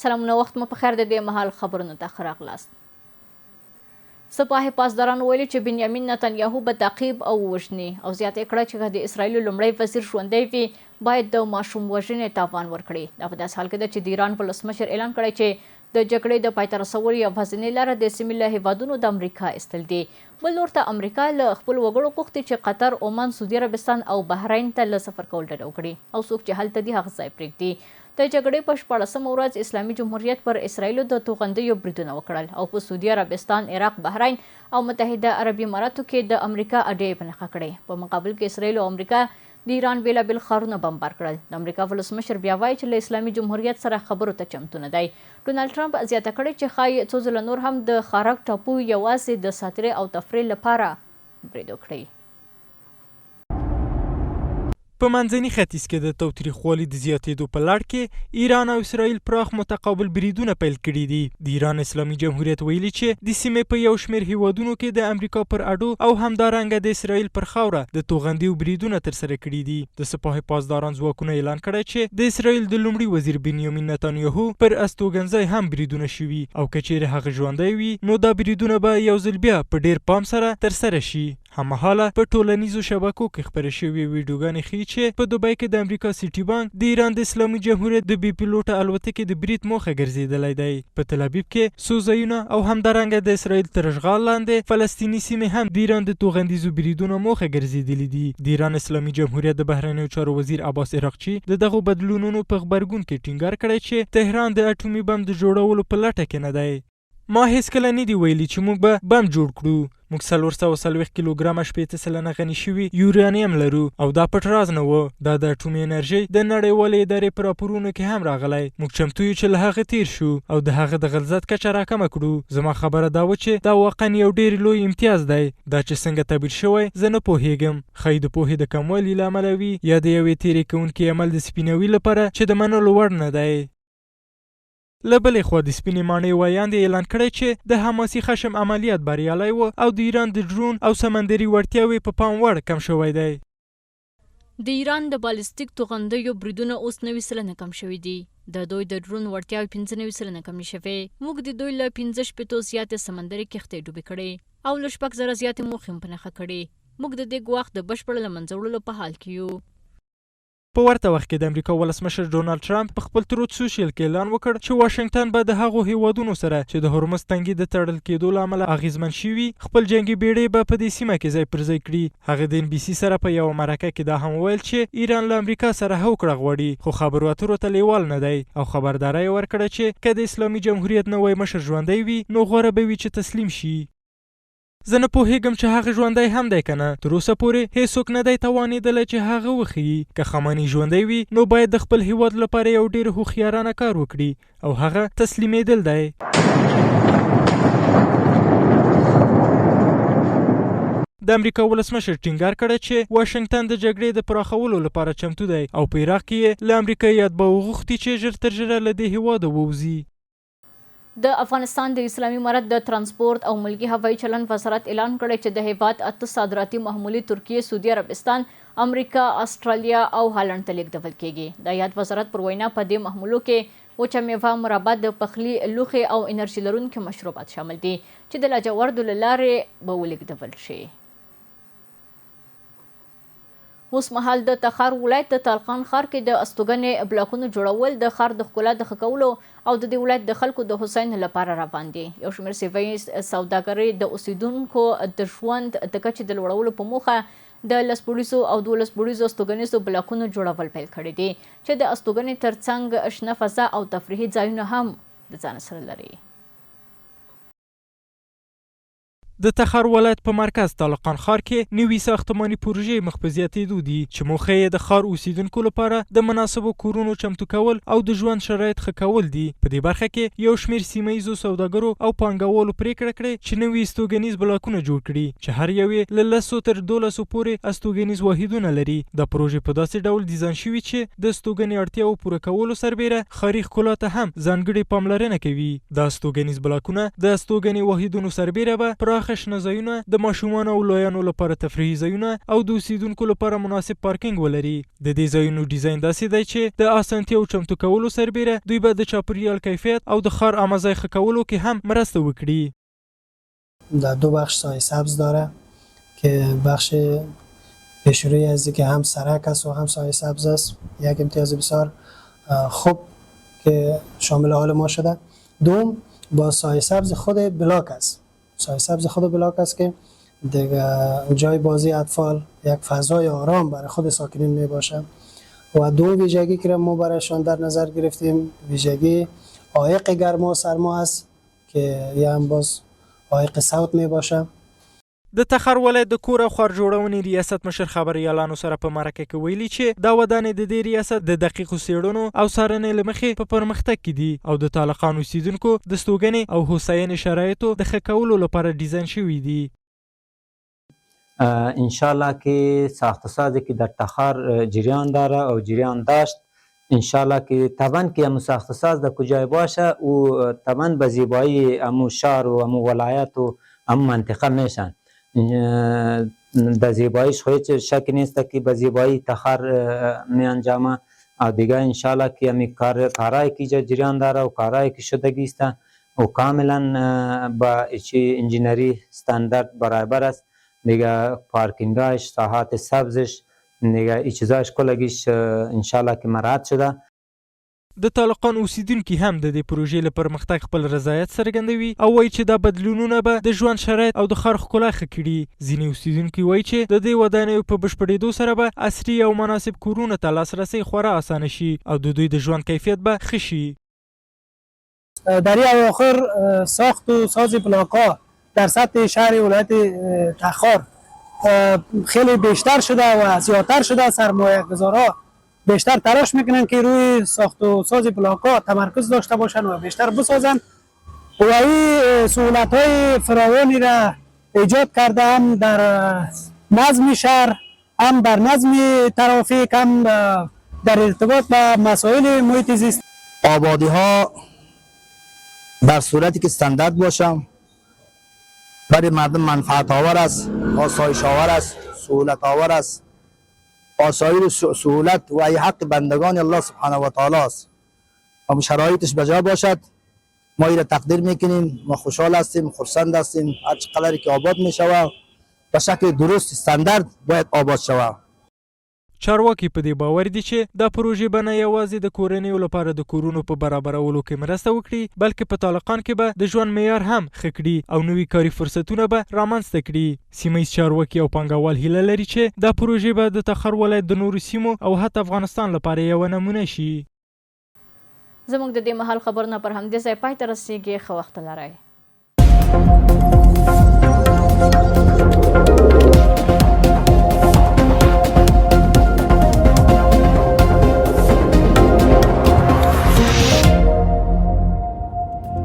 سلامونه، وخت مو په خیر. د دې مهال خبرونو ته ښه راغلاست. سپاه پاسدارانو ویلي چې بنیامین نتنیاهو به تعقیب او وژني او زیاته کړه چې د اسرایلو لومړی وزیر ژوندی وي باید د ماشوم وژنې تاوان ورکړي. دا په داسې حال کې ده چې د ایران ولسمشر اعلان کړی چې د جګړې د پای ته رسولو یوازینۍ لاره د سیمې له هیوادونو د امریکا ایستل دي. بل لور ته امریکا له خپلو وګړو غوښتي چې قطر، عمان، سعودي عربستان او بحرین ته له سفر کول ډډه وکړي او څوک چې هلته دي هغه ځای پرېږدي. د جګړې په 14مه ورځ اسلامي جمهوریت پر اسرایلو د توغندیو بریدونه وکړل او په سعودي عربستان، عراق، بحرین او متحده عربي اماراتو کې د امریکا اډې په نښه کړې. په مقابل کې اسرایل او امریکا د ایران بېلابېل ښارونه بمبار کړل. د امریکا ولسمشر بیا وایي چې له اسلامي جمهوریت سره خبرو ته چمتو نه دی. ډونالډ ټرمپ زیاته کړې چې ښایي څو ځله نور هم د خارک ټاپو یوازې د ساتیرۍ او تفریح لپاره برید وکړي. په منځني ختیځ کې د تاوتریخوالي د زیاتېدو په لړ کې ایران او اسرائیل پراخ متقابل بریدونه پیل کړي دي. د ایران اسلامي جمهوریت ویلي چې د سیمې په یو شمېر هیوادونو کې د امریکا پر اډو او همدارنګه د اسرائیل پر خاوره د توغندیو بریدونه ترسره کړي دي. د سپاه پاسداران ځواکونو اعلان کړی چې د اسرائیل د لومړي وزیر بنیامین نتنیاهو پر استوګنځای هم بریدونه شوي او که چیرې هغه ژوندی وي نو دا بریدونه به یو ځل بیا په ډیر پام سره ترسره شي. هممهاله په ټولنیزو شبکو کې خپرې شوې ویډیوګانې ښیي چې په دوبۍ کې د امریکا سیټي بانک د ایران د اسلامي جمهوریت د بې پیلوټه الوتکې د برید موخه ګرځېدلی دی. په تل ابیب کې څو ځایونه او همدارنګه د اسرائیل تر اشغال لاندې فلسطیني سیمې هم د ایران د توغندیزو بریدونو موخه ګرځېدلي دي. د ایران اسلامي جمهوریت د بهرنیو چارو وزیر عباس عراقچي د دغو بدلونونو په غبرګون کې ټینګار کړی چې تهران د اټومي بم د جوړولو په لټه کې نه دی. ما هیڅکله نه دي ویلي چې موږ به بم جوړ کړو. موږ 440 کیلوګرامه 80 سلنه غني شوي یورانیم لرو او دا پټ راز نه و. دا د اټومي انرژۍ د نړیوالې ادارې په راپورونو کې هم راغلی. موږ چمتو یو چې له هغه تیر شو او د هغه د غلظت کچه راکمه کړو. زما خبره دا و چې دا واقعا یو ډېر لوی امتیاز دی. دا چې څنګه تعبیر شوی زه نه پوهیږم. ښایي د پوهې د کموالي له امله وي یا د یوې تېرې کوونکي عمل د سپینوي لپاره چې د منلو وړ نه دی. له بلې خوا د سپینې ماڼۍ ویاندې اعلان کړی چې د حماسي خشم عملیات بریالی و او د ایران د ډرون او سمندري وړتیاوې په پام وړ کم شوی دی. د ایران د بالستیک توغندیو بریدونه اوس 90 سلنه کم شوي دي. د دوی د ډرون وړتیاوې 95 سلنه کمې شوې. موږ د دوی له 15 زیاتې سمندري کښتۍ ډوبې کړې او له 6 زره زیاتې موخې هم په نښه کړې. موږ د دې ګواښ د بشپړ له منځه وړلو په حال کې یو. په ورته وخت کې د امریکا ولسمشر ډونالډ ټرمپ په خپل تروت سوشل کې اعلان وکړ چې واشنګټن به د هغو هیوادونو سره چې د هرمز تنګي د تړل کېدو له امله اغیزمن شوي خپل جنګي بیړۍ به په دې سیمه کې ځای پر ځای کړي. هغه د NBC سره په یوه مرکه کې دا هم وویل چې ایران له امریکا سره هوکړه غواړي خو خبرو اترو ته لیوال نه دی او خبرداری یې ورکړه چې که د اسلامي جمهوریت نوی مشر ژوندی وي نو غوره به وي چې تسلیم شي. زه نه پوهیږم چې هغه ژوندی هم دی که نه. تر اوسه پورې هیڅوک نه دی توانېدلی چې هغه وښیي. که خامنه‌ای ژوندی وي نو باید د خپل هیواد لپاره یو ډېر هوښیارانه کار وکړي او هغه تسلیمېدل دی. د امریکا ولسمشر ټینګار کړی چې واشنګټن د جګړې د پراخولو لپاره چمتو دی او په عراق کې یې له امریکایي اتباعو غوښتي چې ژر تر ژره له دې هیواده ووځي. د افغانستان د اسلامي امارت د ترانسپورت او ملکي هوایي چلند وزارت اعلان کړی چې د هیواد 8 صادراتي محمولې ترکیې، سعودي عربستان، امریکا، استرالیا او هالند ته لیږدول کیږي. د یاد وزارت پر وینا په دې محمولو کې وچه میوه، مربا، د پخلي لوښي او انرژي لرونکي مشروبات شامل دي چې د لاجوردو له لارې به ولیږدول شي. اوس مهال د تخار ولایت د تالقان ښار کې د استوګنې بلاکونو جوړول د ښار د ښکلا د ښه کولو او د دې ولایت د خلکو د هوساینې لپاره روان دي. یو شمېر سیمه سوداګرۍ د اوسیدونکو د ژوند د کچې د لوړولو په موخه د 10 پوړیزو او 12 پوړیزو استوګنیزو بلاکونو جوړول پیل کړي دي چې د استوګنې ترڅنګ شنه فضا او تفریحي ځایونه هم د ځان سره لري. د تخار ولایت په مرکز طالقان ښار کې نوي ساختماني پروژې مخ په زیاتېدو دي چې موخه یې د ښار اوسیدونکو لپاره د مناسبو کورونو چمتو کول او د ژوند شرایط ښه کول دي. په دې برخه کې یو شمېر سیمه ییزو سوداګرو او پانګوالو پرېکړه کړې چې نوي استوګنیز بلاکونه جوړ کړي چې هر یو یې له 10 تر 12 پورې استوګنیز واحدونه لري. دا پروژې په داسې ډول ډیزاین شوي چې د استوګنې اړتیاو پوره کولو سربیره ښاري ښکلا ته هم ځانګړې پاملرنه کوي. دا استوګنیز بلاکونه د استوګنې واحدونو سربیره به پراخ پراخه شنه ځایونه، د ماشومانو او لویانو لپاره تفریحي ځایونه او د اوسیدونکو لپاره مناسب پارکینګ ولري. د دې ځایونو ډیزاین داسې دی چې د اسانتیاو چمتو کولو سربیره دوی به د چاپیریال کیفیت او د ښار عامه ځای ښه کولو کې هم مرسته وکړي. در 2 بخش سایه سبز داره که بخش پیشروی از که هم سرک است و هم سایه سبز است، یک امتیاز بسیار خوب که شامل حال ما شده. دوم با سایه سبز خود بلاک است، سایه سبز خود بلاک است که دیگه جای بازی اطفال، یک فضای آرام برای خود ساکنین می باشه. و دو ویژگی که ما برایشان در نظر گرفتیم، ویژگی عایق گرما و سرما است که یه هم باز عایق صوت می باشه. د تخار ولایت د کور او ښار جوړونې ریاست مشر خبریالانو سره په مرکه کې ویلي چې دا ودانې د دې ریاست د دقیقو څېړنو او څارنې له مخې په پرمختګ کې دي او د طالقان اوسیدونکو د ستوګنې او هوساینې شرایطو د ښه کولو لپاره ډیزاین شوي دي. انشالله که ساختسازی که در تخار جریان داره و جریان داشت، انشالله که طبعا که امو ساختساز در کجای باشه و طبعا به زیبایی امو شهر و امو ولایت و امو منطقه میشن. در زیباییش خواهی شک نیست که به زیبایی تخار می انجامه و دیگه انشالله که امی کارهایی که جریان داره و کارهایی که شدگی است و کاملا با انجینری استاندارد برابر است. دیگه پارکینگاش، ساحات سبزش، دیگه ای چیزاش کلگیش انشالله که مراعات شده. د طالقان اوسیدونکي هم د دې پروژې له پرمختګ خپل رضایت څرګندوي او وایي چې دا بدلونونه به د ژوند شرایط او د ښار ښکلا ښه کړي. ځینې اوسیدونکي وایي چې د دې ودانیو په بشپړېدو سره به عصري او مناسب کورونو ته لاسرسی خورا اسانه شي او د دوی د ژوند کیفیت به ښه شي. در این اواخر ساخت و ساز بلاک‌ها در سطح شهر ولایت تخار خیلی بیشتر شده و زیادتر شده. سرمایه‌گذارها بیشتر تلاش میکنن که روی ساخت و ساز بلاک‌ها تمرکز داشته باشن و بیشتر بسازن و این سهولت‌های فراوانی را ایجاد کرده، هم در نظم شهر، هم در نظم ترافیک، هم در ارتباط با مسائل محیط زیست. آبادی‌ها در صورتی که استاندارد باشم برای مردم منفعت آور است، آسایش آور است، سهولت آور است. آسایش سهولت و ای حق بندگان الله سبحانه و تعالی است و شرایطش بجا باشد. ما این را تقدیر میکنیم، ما خوشحال هستیم، خرسند هستیم. هر چقدر که آباد میشود به شکل درست استاندارد باید آباد شود. چارواکي په دې باور دي چې دا پروژې به نه یوازې د کورنیو لپاره د کورونو په برابرولو کې مرسته وکړي، بلکې په طالقان کې به د ژوند معیار هم ښه کړي او نوي کاري فرصتونه به رامنځته کړي. سیمه ییز چارواکي او پانګوال هیله لري چې دا پروژې به د تخار ولایت د نورو سیمو او حتی افغانستان لپاره یوه نمونه شي. زموږ د دې مهال خبرونه پر همدې ځای پای ته رسیږي. ښه وخت لرئ.